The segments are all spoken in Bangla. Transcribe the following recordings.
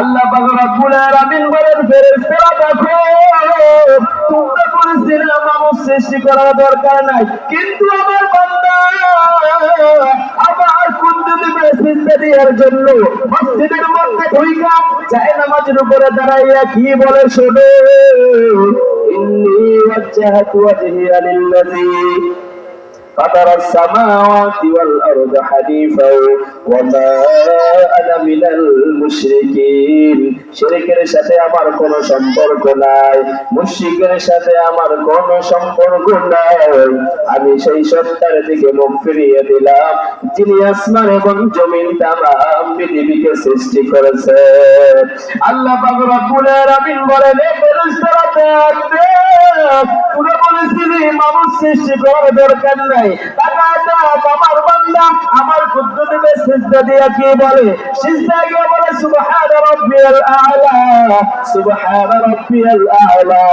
আল্লাহ পাক রব্বুল আলামিন বলেন, ফেরেশতারা দেখো, তোমরা বলেছিলে মানুষ সৃষ্টি করার দরকার নাই, কিন্তু আমার বান্দা আমার কুদরতে সিজদা দেওয়ার জন্য মসজিদের মধ্যে ঢুইকা যায় নামাজের উপরে দাঁড়াইয়া কি বলে শোনো, ইন্নী ওয়াজ্জাহতু ওয়াজহিয়া লিল্লাযী فطر السماوات والأرض حنيفا وما أنا من المشركين শিরকের সাথে আমার কোনো সম্পর্ক নাই, মুশরিকের সাথে আমার কোনো সম্পর্ক নাই, আমি সেই সত্তার দিকে মুখ ফিরিয়ে দিলাম যিনি আসমান এবং জমিন তামাম পৃথিবীকে সৃষ্টি করেছেন। আল্লাহ পাক রব্বুল আলামিন বলেন, হে ফেরেশতারা দেখবে, তোমরা বলেছিলে মানুষ সৃষ্টি করার দরকার নাই, আমার বান্দা আমার কুদরতে সিজদা দিয়া কি বলে, সিজদা গিয়ে বলে সুবহান রাব্বিয়াল আ'লা, সুবহান রাব্বিয়াল আ'লা।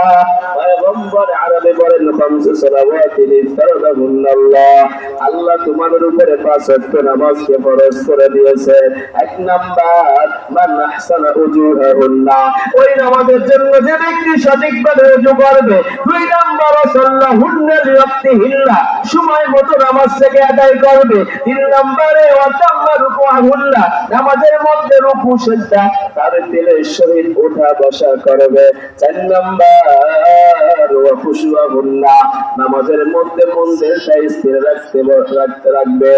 পয়গম্বর আরবি বলেন, খামসু সালাওয়াতিন ইফতারাদাহুন্নাল্লাহ, আল্লাহ তোমাদের উপরে 5 ওয়াক্ত নামাজকে ফরজ করে দিয়েছে। এক নাম্বার, মান আহসানা উজুহাহুন্না, ওই নামাজের জন্য যে ব্যক্তি সঠিকভাবে ওযু করবে। 2 নাম্বার, সাল্লাহুন্না লিওয়াক্তিহিন্না, সময় মতো নামাজ থেকে আদায় করবে। 3 নম্বরে ওয়াতাম্মা রুকুআহুন্না, নামাজের মধ্যে রুকু সিজদা তার দিলের সহিত ওঠা বসা করবে। 4 নম্বর, ওয়া খুশুআহুন্না, নামাজের মধ্যে মনকে স্থির রাখবে।